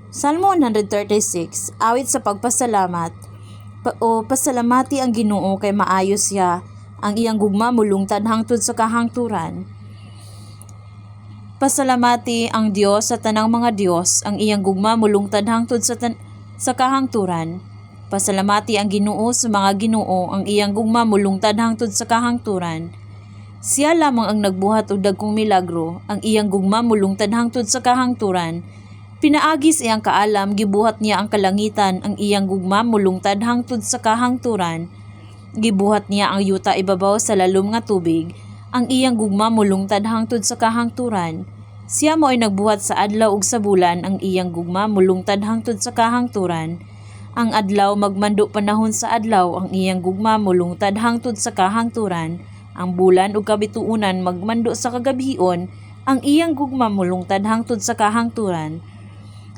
Salmo 136, awit sa pagpasalamat. Pasalamati ang Ginoo kay maayo siya, ang iyang gugma mulungtad hangtod sa kahangturan. Pasalamati ang Dios sa tanang mga Dios, ang iyang gugma mulungtad hangtod sa kahangturan. Pasalamati ang Ginoo sa mga Ginoo, ang iyang gugma mulungtad hangtod sa kahangturan. Siya lamang ang nagbuhat og dagkong milagro, ang iyang gugma mulungtad hangtod sa kahangturan. Pinaagis iyang kaalam, gibuhat niya ang kalangitan, ang iyang gugma mulungtad hangtod sa kahangturan. Gibuhat niya ang yuta ibabaw sa lalom nga tubig, ang iyang gugma mulungtad hangtod sa kahangturan. Siya mo ay nagbuhat sa adlaw ug sa bulan, ang iyang gugma mulungtad hangtod sa kahangturan. Ang adlaw magmando panahon sa adlaw, ang iyang gugma mulungtad hangtod sa kahangturan. Ang bulan ug kabituunan magmando sa kagabhion, ang iyang gugma mulungtad hangtod sa kahangturan.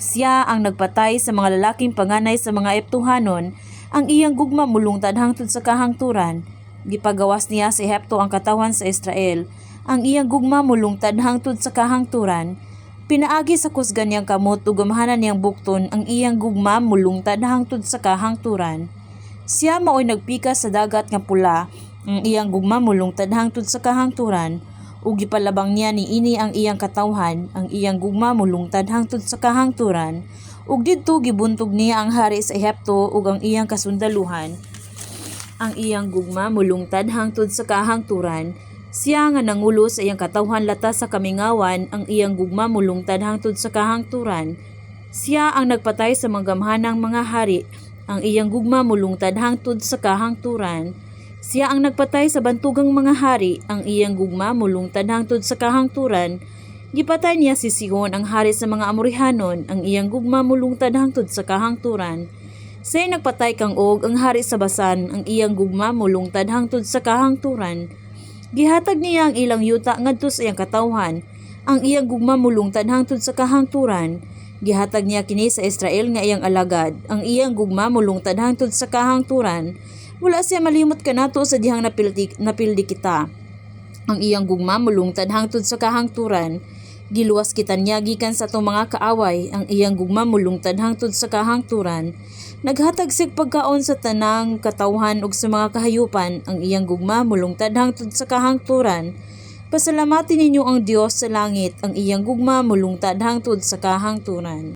Siya ang nagpatay sa mga lalaking panganay sa mga Eptohanon, ang iyang gugma mulungtad hangtod sa kahangturan. Gipagawas niya sa Ehipto ang katawan sa Israel, ang iyang gugma mulungtad hangtod sa kahangturan. Pinaagi sa kusgan niyang kamot ug gamahanan niyang bukton, ang iyang gugma mulungtad hangtod sa kahangturan. Siya maoy nagpika sa dagat nga pula, ang iyang gugma mulungtad hangtod sa kahangturan. Ug gipalabang niya niini ang iyang katawhan, ang iyang gugma mulungtad hangtod sa kahangturan. Ug didto gibuntog niya ang hari sa Ehipto ug ang iyang kasundaluhan, ang iyang gugma mulungtad hangtod sa kahangturan. Siya nga nangulo sa iyang katawhan latas sa kamingawan, ang iyang gugma mulungtad hangtod sa kahangturan. Siya ang nagpatay sa mga gamhanang mga hari, ang iyang gugma mulungtad hangtod sa kahangturan. Siya ang nagpatay sa bantugang mga hari, ang iyang gugma mulungtad hangtod sa kahangturan. Gipatay niya si Sihon, ang hari sa mga Amorihanon, ang iyang gugma mulungtad hangtod sa kahangturan. Siya nagpatay kang Og, ang hari sa Basan, ang iyang gugma mulungtad hangtod sa kahangturan. Gihatag niya ang ilang yuta ngadto sa iyang katawhan, ang iyang gugma mulungtad hangtod sa kahangturan. Gihatag niya kini sa Israel nga iyang alagad, ang iyang gugma mulungtad hangtod sa kahangturan. Wala siya malimot kanato sa dihang napildi kita. Ang iyang gugma mulungtad hangtod sa kahangturan. Giluwas kita niya gikan sa atong mga kaaway, ang iyang gugma mulungtad hangtod sa kahangturan. Naghatag sig pagkaon sa tanang katawhan ug sa mga kahayupan, ang iyang gugma mulungtad hangtod sa kahangturan. Pasalamati ninyo ang Dios sa langit, ang iyang gugma mulungtad hangtod sa kahangturan.